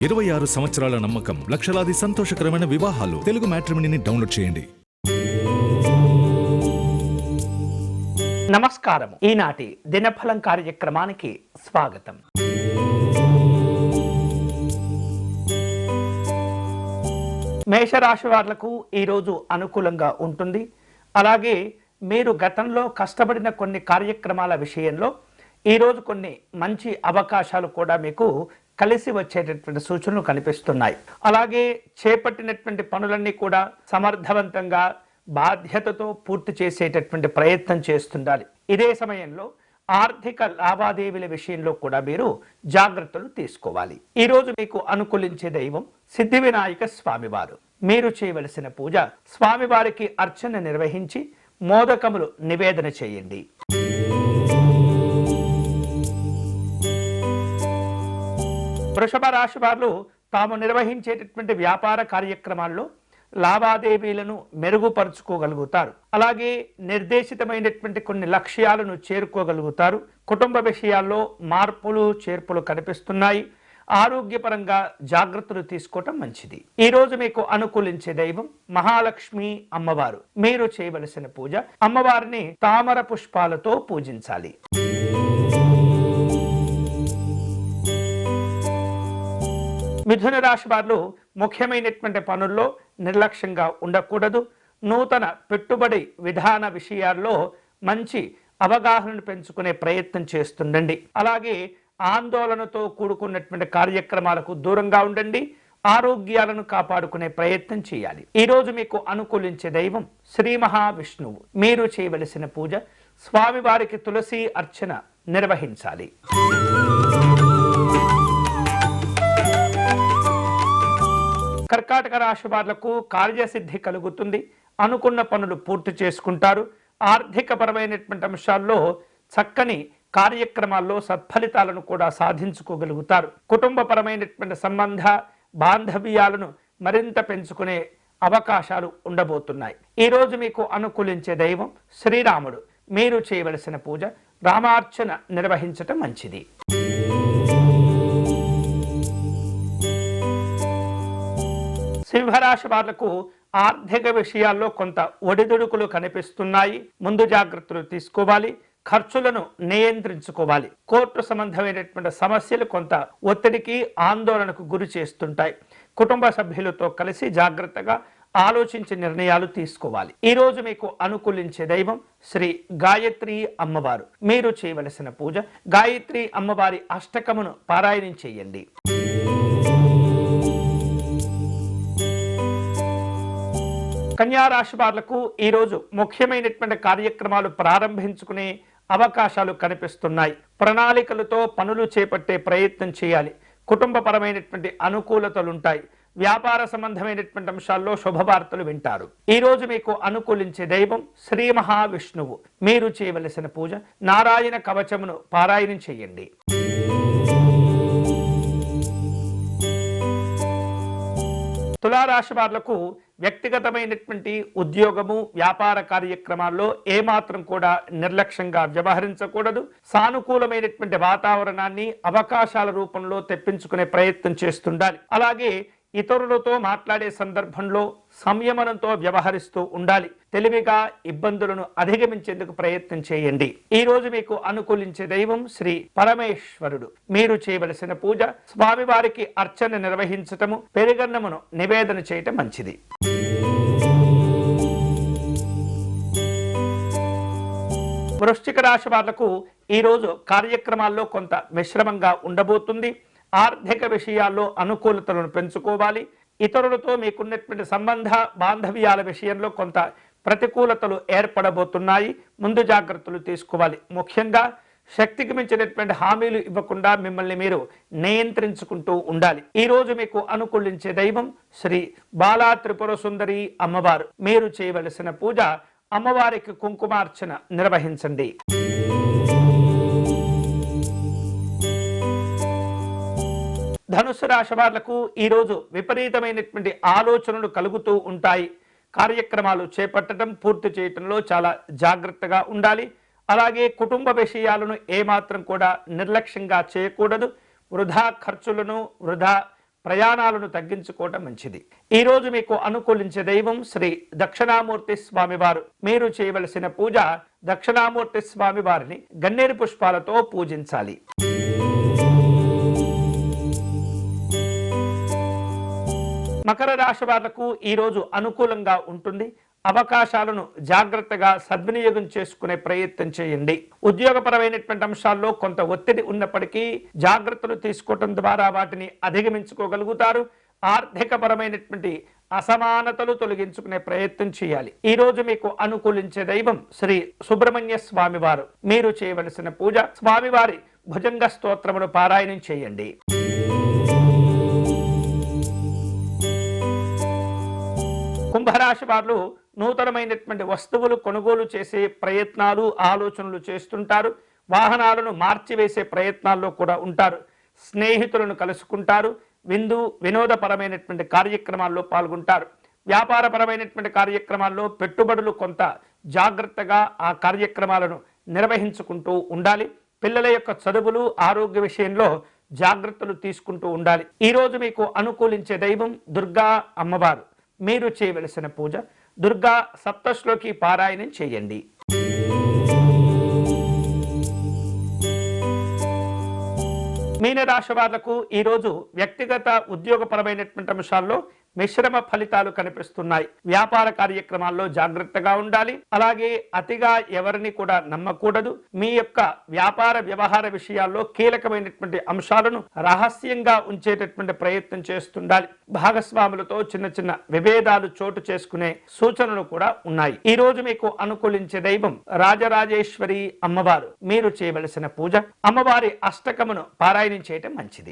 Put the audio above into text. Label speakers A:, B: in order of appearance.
A: 26 సంవత్సరాల నమ్మకం, లక్షలాది సంతోషకరమైన వివాహాలు. తెలుగు మ్యాట్రిమోనీని డౌన్లోడ్ చేయండి.
B: నమస్కారం. ఈనాటి దినఫలం కార్యక్రమానికి స్వాగతం. మేషరాశి వాళ్లకు ఈరోజు అనుకూలంగా ఉంటుంది. అలాగే మీరు గతంలో కష్టపడిన కొన్ని కార్యక్రమాల విషయంలో ఈరోజు కొన్ని మంచి అవకాశాలు కూడా మీకు కలిసి వచ్చేటటువంటి సూచనలు కనిపిస్తున్నాయి. అలాగే చేపట్టినటువంటి పనులన్నీ కూడా సమర్థవంతంగా బాధ్యతతో పూర్తి చేసేటటువంటి ప్రయత్నం చేస్తుండాలి. ఇదే సమయంలో ఆర్థిక లావాదేవీల విషయంలో కూడా మీరు జాగ్రత్తలు తీసుకోవాలి. ఈరోజు మీకు అనుకూలించే దైవం సిద్ధి వినాయక స్వామివారు. మీరు చేయవలసిన పూజ, స్వామివారికి అర్చన నిర్వహించి మోదకములు నివేదన చేయండి. వృషభ రాశి వారు తాము నిర్వహించేటటువంటి వ్యాపార కార్యక్రమాల్లో లావాదేవీలను మెరుగుపరుచుకోగలుగుతారు. అలాగే నిర్దేశితమైనటువంటి కొన్ని లక్ష్యాలను చేరుకోగలుగుతారు. కుటుంబ విషయాల్లో మార్పులు చేర్పులు కనిపిస్తున్నాయి. ఆరోగ్యపరంగా జాగ్రత్తలు తీసుకోవటం మంచిది. ఈ రోజు మీకు అనుకూలించే దైవం మహాలక్ష్మి అమ్మవారు. మీరు చేయవలసిన పూజ, అమ్మవారిని తామర పుష్పాలతో పూజించాలి. మిథున రాశి వారు ముఖ్యమైనటువంటి పనుల్లో నిర్లక్ష్యంగా ఉండకూడదు. నూతన పెట్టుబడి విధాన విషయాల్లో మంచి అవగాహనను పెంచుకునే ప్రయత్నం చేస్తుండండి. అలాగే ఆందోళనతో కూడుకున్నటువంటి కార్యక్రమాలకు దూరంగా ఉండండి. ఆరోగ్యాలను కాపాడుకునే ప్రయత్నం చేయాలి. ఈరోజు మీకు అనుకూలించే దైవం శ్రీ మహావిష్ణువు. మీరు చేయవలసిన పూజ, స్వామివారికి తులసి అర్చన నిర్వహించాలి. కర్కాటక రాశి వాళ్లకు కార్యసిద్ధి కలుగుతుంది. అనుకున్న పనులు పూర్తి చేసుకుంటారు. ఆర్థిక పరమైనటువంటి అంశాల్లో చక్కని కార్యక్రమాల్లో సత్ఫలితాలను కూడా సాధించుకోగలుగుతారు. కుటుంబపరమైనటువంటి సంబంధ బాంధవ్యాలను మరింత పెంచుకునే అవకాశాలు ఉండబోతున్నాయి. ఈరోజు మీకు అనుకూలించే దైవం శ్రీరాముడు. మీరు చేయవలసిన పూజ, రామార్చన నిర్వహించటం మంచిది. సింహరాశి వాళ్లకు ఆర్థిక విషయాల్లో కొంత ఒడిదుడుకులు కనిపిస్తున్నాయి. ముందు జాగ్రత్తలు తీసుకోవాలి. ఖర్చులను నియంత్రించుకోవాలి. కోర్టు సంబంధమైనటువంటి సమస్యలు కొంత ఒత్తిడికి, ఆందోళనకు గురి చేస్తుంటాయి. కుటుంబ సభ్యులతో కలిసి జాగ్రత్తగా ఆలోచించి నిర్ణయాలు తీసుకోవాలి. ఈ రోజు మీకు అనుకూలించే దైవం శ్రీ గాయత్రి అమ్మవారు. మీరు చేయవలసిన పూజ, గాయత్రి అమ్మవారి అష్టకమును పారాయణం చేయండి. కన్యా రాశి వాళ్లకు ఈరోజు ముఖ్యమైనటువంటి కార్యక్రమాలు ప్రారంభించుకునే అవకాశాలు కనిపిస్తున్నాయి. ప్రణాళికలతో పనులు చేపట్టే ప్రయత్నం చేయాలి. కుటుంబపరమైనటువంటి అనుకూలతలుంటాయి. వ్యాపార సంబంధమైనటువంటి అంశాల్లో శుభవార్తలు వింటారు. ఈ రోజు మీకు అనుకూలించే దైవం శ్రీ మహావిష్ణువు. మీరు చేయవలసిన పూజ, నారాయణ కవచమును పారాయణం చేయండి. తులారాశి వాళ్లకు వ్యక్తిగతమైనటువంటి ఉద్యోగము, వ్యాపార కార్యక్రమాల్లో ఏమాత్రం కూడా నిర్లక్ష్యంగా వ్యవహరించకూడదు. సానుకూలమైనటువంటి వాతావరణాన్ని అవకాశాల రూపంలో తెప్పించుకునే ప్రయత్నం చేస్తుండాలి. అలాగే ఇతరులతో మాట్లాడే సందర్భంలో సంయమనంతో వ్యవహరిస్తూ ఉండాలి. తెలివిగా ఇబ్బందులను అధిగమించేందుకు ప్రయత్నం చేయండి. ఈ రోజు మీకు అనుకూలించే దైవం శ్రీ పరమేశ్వరుడు. మీరు చేయవలసిన పూజ, స్వామివారికి అర్చన నిర్వహించటము, పెరుగన్నమును నివేదన చేయటం మంచిది. వృశ్చిక రాశి వాళ్లకు ఈరోజు కార్యక్రమాల్లో కొంత మిశ్రమంగా ఉండబోతుంది. ఆర్థిక విషయాల్లో అనుకూలతలను పెంచుకోవాలి. ఇతరులతో మీకున్నటువంటి సంబంధ బాంధవ్యాల విషయంలో కొంత ప్రతికూలతలు ఏర్పడబోతున్నాయి. ముందు జాగ్రత్తలు తీసుకోవాలి. ముఖ్యంగా శక్తికి మించినటువంటి హామీలు ఇవ్వకుండా మిమ్మల్ని మీరు నియంత్రించుకుంటూ ఉండాలి. ఈ రోజు మీకు అనుకూలించే దైవం శ్రీ బాలా త్రిపుర సుందరి అమ్మవారు. మీరు చేయవలసిన పూజ, అమ్మవారికి కుంకుమార్చన నిర్వహించండి. ధనుసు రాశి వాళ్లకు ఈరోజు విపరీతమైనటువంటి ఆలోచనలు కలుగుతూ ఉంటాయి. కార్యక్రమాలు చేపట్టడం, పూర్తి చేయటంలో చాలా జాగ్రత్తగా ఉండాలి. అలాగే కుటుంబ విషయాలను ఏమాత్రం కూడా నిర్లక్ష్యంగా చేయకూడదు. వృధా ఖర్చులను, వృధా ప్రయాణాలను తగ్గించుకోవటం మంచిది. ఈ రోజు మీకు అనుకూలించే దైవం శ్రీ దక్షిణామూర్తి స్వామివారు. మీరు చేయవలసిన పూజ దక్షిణామూర్తి స్వామి వారిని గన్నేరు పుష్పాలతో పూజించాలి. మకర రాశి వాళ్లకు ఈ రోజు అనుకూలంగా ఉంటుంది. అవకాశాలను జాగ్రత్తగా సద్వినియోగం చేసుకునే ప్రయత్నం చేయండి. ఉద్యోగపరమైనటువంటి అంశాల్లో కొంత ఒత్తిడి ఉన్నప్పటికీ జాగ్రత్తలు తీసుకోవటం ద్వారా వాటిని అధిగమించుకోగలుగుతారు. ఆర్థికపరమైనటువంటి అసమానతలు తొలగించుకునే ప్రయత్నం చేయాలి. ఈ రోజు మీకు అనుకూలించే దైవం శ్రీ సుబ్రహ్మణ్య స్వామివారు. మీరు చేయవలసిన పూజ స్వామివారి భుజంగ స్తోత్రమును పారాయణం చేయండి. కుంభరాశి వారు నూతనమైనటువంటి వస్తువులు కొనుగోలు చేసే ప్రయత్నాలు ఆలోచనలు చేస్తుంటారు. వాహనాలను మార్చివేసే ప్రయత్నాల్లో కూడా ఉంటారు. స్నేహితులను కలుసుకుంటారు. వినోదపరమైనటువంటి కార్యక్రమాల్లో పాల్గొంటారు. వ్యాపారపరమైనటువంటి కార్యక్రమాల్లో పెట్టుబడులు కొంత జాగ్రత్తగా ఆ కార్యక్రమాలను నిర్వహించుకుంటూ ఉండాలి. పిల్లల యొక్క చదువులు ఆరోగ్య విషయంలో జాగ్రత్తలు తీసుకుంటూ ఉండాలి. ఈ రోజు మీకు అనుకూలించే దైవం దుర్గా అమ్మవారు. మీరు చేయవలసిన పూజ దుర్గా సప్తశ్లోకి పారాయణం చేయండి. మీనరాశి వాళ్లకు ఈరోజు వ్యక్తిగత ఉద్యోగపరమైనటువంటి అంశాల్లో మిశ్రమ ఫలితాలు కనిపిస్తున్నాయి. వ్యాపార కార్యక్రమాల్లో జాగ్రత్తగా ఉండాలి. అలాగే అతిగా ఎవరిని కూడా నమ్మకూడదు. మీ యొక్క వ్యాపార వ్యవహార విషయాల్లో కీలకమైనటువంటి అంశాలను రహస్యంగా ఉంచేటటువంటి ప్రయత్నం చేస్తుండాలి. భాగస్వాములతో చిన్న చిన్న విభేదాలు చోటు చేసుకునే సూచనలు కూడా ఉన్నాయి. ఈ రోజు మీకు అనుకూలించే దైవం రాజరాజేశ్వరి అమ్మవారు. మీరు చేయవలసిన పూజ అమ్మవారి అష్టకమును పారాయణం చేయటం మంచిది.